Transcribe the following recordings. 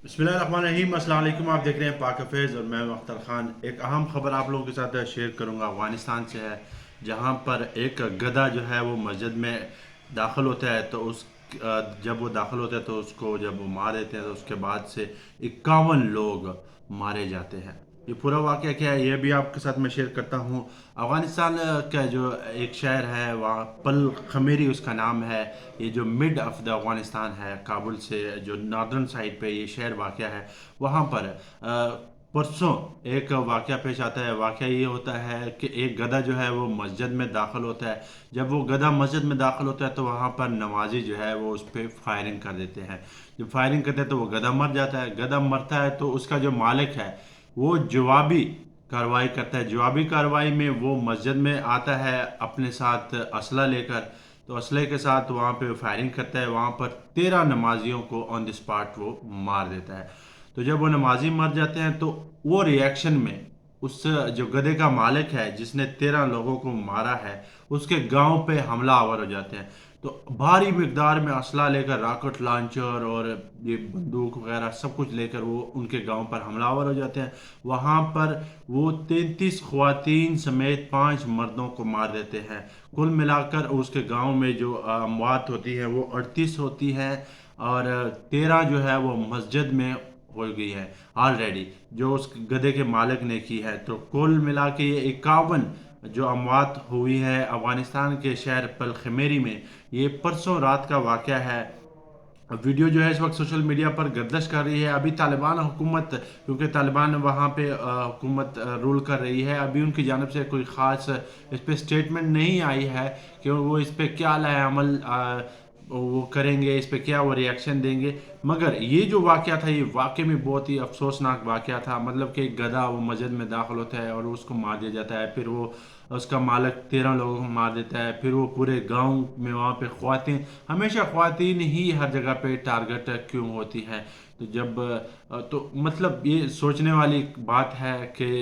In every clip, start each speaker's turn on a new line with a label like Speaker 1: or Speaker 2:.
Speaker 1: बिस्मिल्लाहिर्रहमानिर्रहीम। अस्सलाम वालेकुम। आप देख रहे हैं पाक हफेज़ और मैं अख्तर ख़ान। एक अहम खबर आप लोगों के साथ शेयर करूंगा, अफ़गानिस्तान से है, जहां पर एक गधा जो है वो मस्जिद में दाखिल होता है। तो जब वो दाखिल होता है तो उसको जब वो मार देते हैं तो उसके बाद से 51 लोग मारे जाते हैं। ये पूरा वाक़या क्या है ये भी आपके साथ मैं शेयर करता हूँ। अफ़गानिस्तान का जो एक शहर है वहाँ पल खमेरी उसका नाम है। ये जो मिड ऑफ द अफ़गानिस्तान है, काबुल से जो नॉर्दर्न साइड पे ये शहर वाक़या है, वहाँ पर परसों एक वाक़या पेश आता है। वाक़या ये होता है कि एक गधा जो है वो मस्जिद में दाखिल होता है। जब वो गधा मस्जिद में दाखिल होता है तो वहाँ पर नमाजी जो है वो उस पर फायरिंग कर देते हैं। जब फायरिंग करते हैं तो वो गधा मर जाता है। गधा मरता है तो उसका जो मालिक है वो जवाबी कार्रवाई करता है। जवाबी कार्रवाई में वो मस्जिद में आता है अपने साथ असला लेकर। तो असले के साथ वहाँ पे फायरिंग करता है। वहाँ पर 13 नमाजियों को ऑन द स्पॉट वो मार देता है। तो जब वो नमाजी मर जाते हैं तो वो रिएक्शन में उस जो गधे का मालिक है जिसने 13 लोगों को मारा है, उसके गांव पे हमला आवर हो जाते हैं। तो भारी मिकदार में असला लेकर रॉकेट लॉन्चर और ये बंदूक वगैरह सब कुछ लेकर वो उनके गांव पर हमलावर हो जाते हैं। वहां पर वो 33 ख्वातीन समेत 5 मर्दों को मार देते हैं। कुल मिलाकर उसके गांव में जो अमवात होती है वो 38 होती है और 13 जो है वो मस्जिद में हो गई है ऑलरेडी, जो उस गधे के मालिक ने की है। तो कुल मिला के ये 51 जो अमवात हुई है अफगानिस्तान के शहर पलखमेरी में। ये परसों रात का वाक़या है। वीडियो जो है इस वक्त सोशल मीडिया पर गर्दिश कर रही है। अभी तालिबान हुकूमत, क्योंकि तालिबान वहाँ पे हुकूमत रूल कर रही है, अभी उनकी जानब से कोई ख़ास इस पर स्टेटमेंट नहीं आई है कि वो इस पर क्या लाए अमल वो करेंगे, इस पे क्या वो रिएक्शन देंगे। मगर ये जो वाक़या था ये वाकई में बहुत ही अफसोसनाक वाक़या था। मतलब कि एक गधा वो मस्जिद में दाखिल होता है और उसको मार दिया जाता है। फिर वो उसका मालिक 13 लोगों को मार देता है। फिर वो पूरे गांव में वहाँ पे ख्वातीन, हमेशा ख्वातीन ही हर जगह पे टारगेट क्यों होती हैं। तो जब तो मतलब ये सोचने वाली बात है कि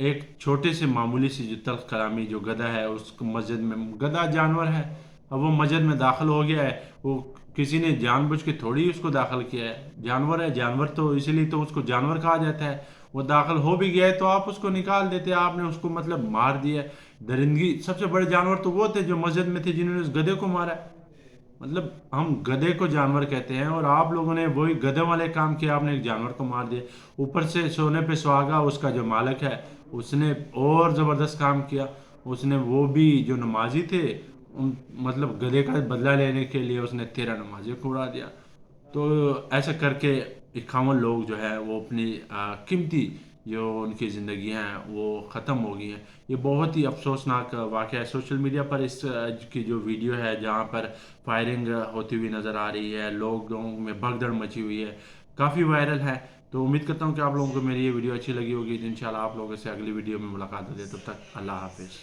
Speaker 1: एक छोटे से मामूली सी जो तल्ख कलामी जो गधा है उसको मस्जिद में, गधा जानवर है, अब वो मस्जिद में दाखिल हो गया है। वो किसी ने जानबूझ के थोड़ी उसको दाखिल किया है। जानवर है, जानवर तो इसीलिए तो उसको जानवर कहा जाता है। वो दाखिल हो भी गया है तो आप उसको निकाल देते, आपने उसको मतलब मार दिया। दरिंदगी सबसे बड़े जानवर तो वो थे जो मस्जिद में थे जिन्होंने उस गधे को मारा। मतलब हम गधे को जानवर कहते हैं और आप लोगों ने वही गधे वाले काम किया, आपने एक जानवर को मार दिया। ऊपर से सोने पे सुहागा उसका जो मालिक है उसने और ज़बरदस्त काम किया। उसने वो भी जो नमाजी थे उन मतलब गधे का बदला लेने के लिए उसने 13 नमाजियों को उड़ा दिया। तो ऐसा करके 51 लोग जो है वो अपनी कीमती जो उनकी ज़िंदगी हैं वो ख़त्म हो गई हैं। ये बहुत ही अफसोसनाक वाक़या है। सोशल मीडिया पर इस की जो वीडियो है जहाँ पर फायरिंग होती हुई नज़र आ रही है, लोगों में भगदड़ मची हुई है, काफ़ी वायरल है। तो उम्मीद करता हूँ कि आप लोगों को मेरी ये वीडियो अच्छी लगी होगी। इंशाल्लाह आप लोगों से अगली वीडियो में मुलाकात होती है। तब तक अल्लाह हाफिज़।